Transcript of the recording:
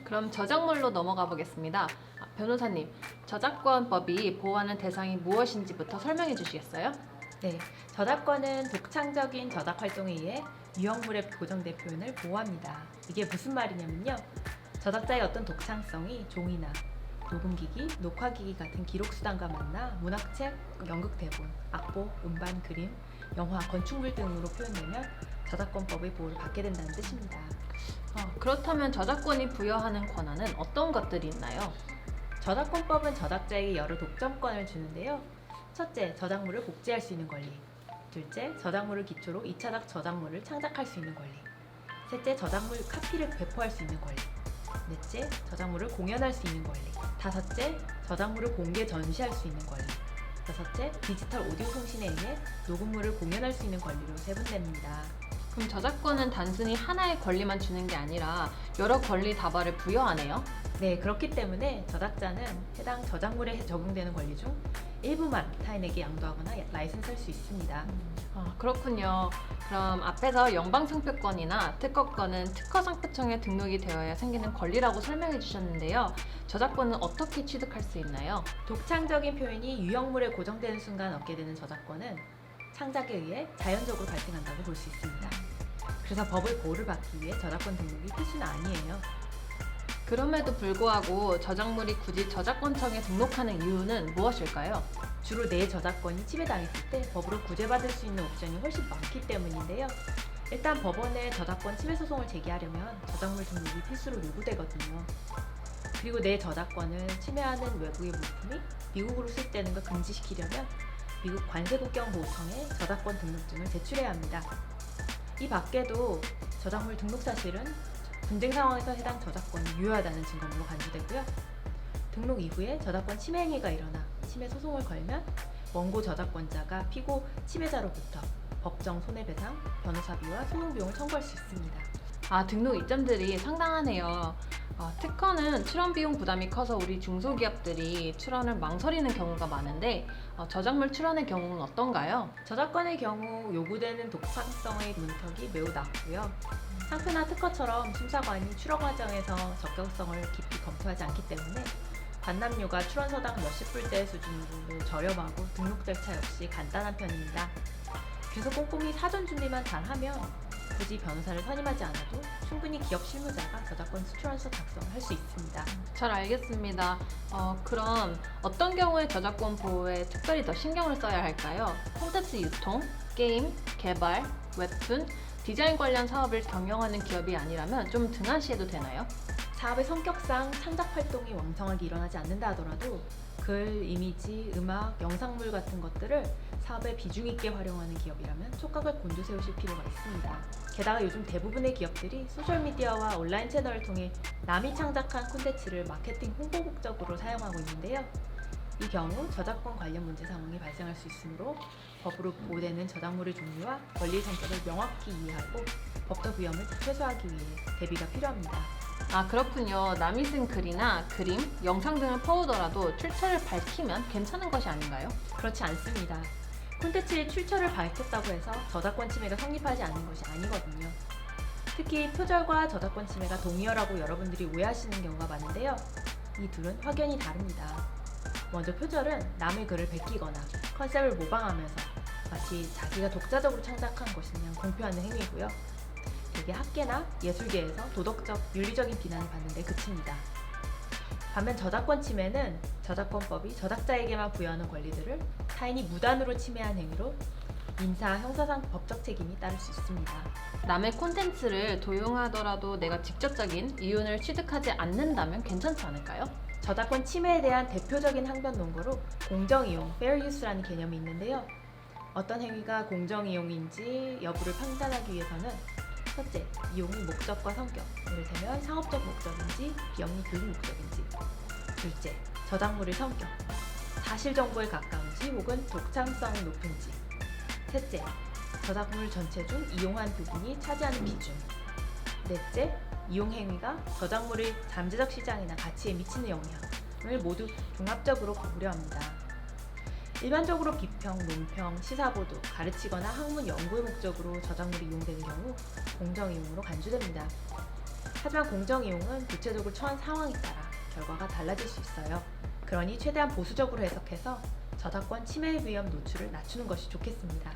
그럼 저작물로 넘어가 보겠습니다. 변호사님, 저작권법이 보호하는 대상이 무엇인지부터 설명해 주시겠어요? 네, 저작권은 독창적인 저작 활동에 의해 유형물의 고정된 표현을 보호합니다. 이게 무슨 말이냐면요. 저작자의 어떤 독창성이 종이나 녹음기기, 녹화기기 같은 기록수단과 만나 문학책, 연극 대본, 악보, 음반, 그림, 영화, 건축물 등으로 표현되면 저작권법의 보호를 받게 된다는 뜻입니다. 그렇다면 저작권이 부여하는 권한은 어떤 것들이 있나요? 저작권법은 저작자에게 여러 독점권을 주는데요. 첫째, 저작물을 복제할 수 있는 권리. 둘째, 저작물을 기초로 2차적 저작물을 창작할 수 있는 권리. 셋째, 저작물 카피를 배포할 수 있는 권리. 넷째, 저작물을 공연할 수 있는 권리. 다섯째, 저작물을 공개 전시할 수 있는 권리. 여섯째, 디지털 오디오 송신에 의해 녹음물을 공연할 수 있는 권리로 세분됩니다. 그럼 저작권은 단순히 하나의 권리만 주는 게 아니라 여러 권리 다발을 부여하네요? 네, 그렇기 때문에 저작자는 해당 저작물에 적용되는 권리 중 일부만 타인에게 양도하거나 라이선스할 수 있습니다. 그렇군요. 그럼 앞에서 영방상표권이나 특허권은 특허상표청에 등록이 되어야 생기는 권리라고 설명해 주셨는데요. 저작권은 어떻게 취득할 수 있나요? 독창적인 표현이 유형물에 고정되는 순간 얻게 되는 저작권은 창작에 의해 자연적으로 발생한다고 볼 수 있습니다. 그래서 법의 보호를 받기 위해 저작권 등록이 필수는 아니에요. 그럼에도 불구하고 저작물이 굳이 저작권청에 등록하는 이유는 무엇일까요? 주로 내 저작권이 침해당했을 때 법으로 구제받을 수 있는 옵션이 훨씬 많기 때문인데요. 일단 법원에 저작권 침해 소송을 제기하려면 저작물 등록이 필수로 요구되거든요. 그리고 내 저작권을 침해하는 외국의 물품이 미국으로 수입되는 걸 금지시키려면 미국 관세국경보호청에 저작권 등록증을 제출해야 합니다. 이 밖에도 저작물 등록 사실은 분쟁 상황에서 해당 저작권이 유효하다는 증거물로 간주되고요. 등록 이후에 저작권 침해 행위가 일어나 침해 소송을 걸면 원고 저작권자가 피고 침해자로부터 법정 손해배상, 변호사비와 소송비용을 청구할 수 있습니다. 등록 이점들이 상당하네요. 특허는 출원 비용 부담이 커서 우리 중소기업들이 출원을 망설이는 경우가 많은데 저작물 출원의 경우는 어떤가요? 저작권의 경우 요구되는 독창성의 문턱이 매우 낮고요. 상표나 특허처럼 심사관이 출원 과정에서 적격성을 깊이 검토하지 않기 때문에 관람료가 출원서당 몇십 불대 수준으로 저렴하고 등록 절차 역시 간단한 편입니다. 그래서 꼼꼼히 사전 준비만 잘하면 굳이 변호사를 선임하지 않아도 충분히 기업 실무자가 저작권 출원서 작성을 할 수 있습니다. 잘 알겠습니다. 그럼 어떤 경우에 저작권 보호에 특별히 더 신경을 써야 할까요? 콘텐츠 유통, 게임, 개발, 웹툰, 디자인 관련 사업을 경영하는 기업이 아니라면 좀 등한시해도 되나요? 사업의 성격상 창작 활동이 왕성하게 일어나지 않는다 하더라도 글, 이미지, 음악, 영상물 같은 것들을 사업에 비중 있게 활용하는 기업이라면 촉각을 곤두세우실 필요가 있습니다. 게다가 요즘 대부분의 기업들이 소셜미디어와 온라인 채널을 통해 남이 창작한 콘텐츠를 마케팅 홍보 목적으로 사용하고 있는데요. 이 경우 저작권 관련 문제 상황이 발생할 수 있으므로 법으로 보호되는 저작물의 종류와 권리 성격을 명확히 이해하고 법적 위험을 최소화하기 위해 대비가 필요합니다. 그렇군요. 남이 쓴 글이나 그림, 영상 등을 퍼오더라도 출처를 밝히면 괜찮은 것이 아닌가요? 그렇지 않습니다. 콘텐츠의 출처를 밝혔다고 해서 저작권 침해가 성립하지 않는 것이 아니거든요. 특히 표절과 저작권 침해가 동의어라고 여러분들이 오해하시는 경우가 많은데요. 이 둘은 확연히 다릅니다. 먼저 표절은 남의 글을 베끼거나 컨셉을 모방하면서 마치 자기가 독자적으로 창작한 것인 양 공표하는 행위고요. 대개 학계나 예술계에서 도덕적, 윤리적인 비난을 받는 데 그칩니다. 반면 저작권 침해는 저작권법이 저작자에게만 부여하는 권리들을 타인이 무단으로 침해한 행위로 민사, 형사상 법적 책임이 따를 수 있습니다. 남의 콘텐츠를 도용하더라도 내가 직접적인 이윤을 취득하지 않는다면 괜찮지 않을까요? 저작권 침해에 대한 대표적인 항변 논거로 공정이용, fair use라는 개념이 있는데요. 어떤 행위가 공정이용인지 여부를 판단하기 위해서는 첫째, 이용의 목적과 성격, 예를 들면 상업적 목적인지 비영리 교육 목적인지. 둘째, 저작물의 성격, 사실 정보에 가까운지 혹은 독창성이 높은지. 셋째, 저작물 전체 중 이용한 부분이 차지하는 비중. 넷째, 이용 행위가 저작물의 잠재적 시장이나 가치에 미치는 영향을 모두 종합적으로 고려합니다. 일반적으로 비평, 논평, 시사보도, 가르치거나 학문 연구의 목적으로 저작물이 이용되는 경우 공정이용으로 간주됩니다. 하지만 공정이용은 구체적으로 처한 상황에 따라 결과가 달라질 수 있어요. 그러니 최대한 보수적으로 해석해서 저작권 침해 위험 노출을 낮추는 것이 좋겠습니다.